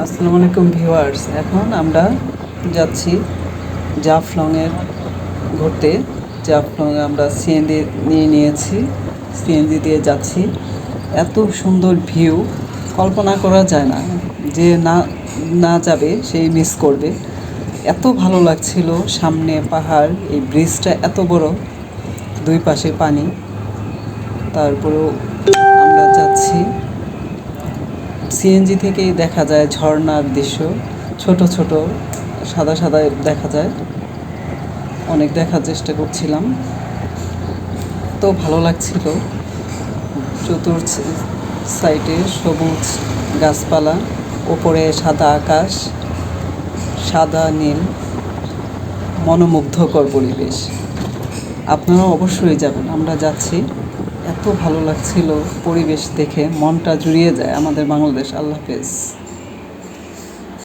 আসসালামু আলাইকুম ভিউয়ার্স। এখন আমরা যাচ্ছি জাফলংয়ের ঘুরতে। জাফলংয়ে আমরা সিএনজি নিয়ে নিয়েছি, সিএনজি দিয়ে যাচ্ছি। এত সুন্দর ভিউ কল্পনা করা যায় না, যে না না যাবে সেই মিস করবে। এত ভালো লাগছিল, সামনে পাহাড়, এই ব্রিজটা এত বড়, দুই পাশে পানি, তারপরেও আমরা যাচ্ছি। সিএনজি থেকেই দেখা যায় ঝর্ণার দৃশ্য, ছোট ছোট সাদা সাদা দেখা যায়। অনেক দেখার চেষ্টা করছিলাম, তো ভালো লাগছিল। চতুর্থ সাইডে সবুজ গাছপালা, ওপরে সাদা আকাশ, সাদা নীল, মনোমুগ্ধকর পরিবেশ। আপনারা অবশ্যই যাবেন, আমরা যাচ্ছি। এত ভালো লাগছিল পরিবেশ দেখে, মনটা জুড়িয়ে যায় আমাদের বাংলাদেশ। আল্লাহ হাফেজ।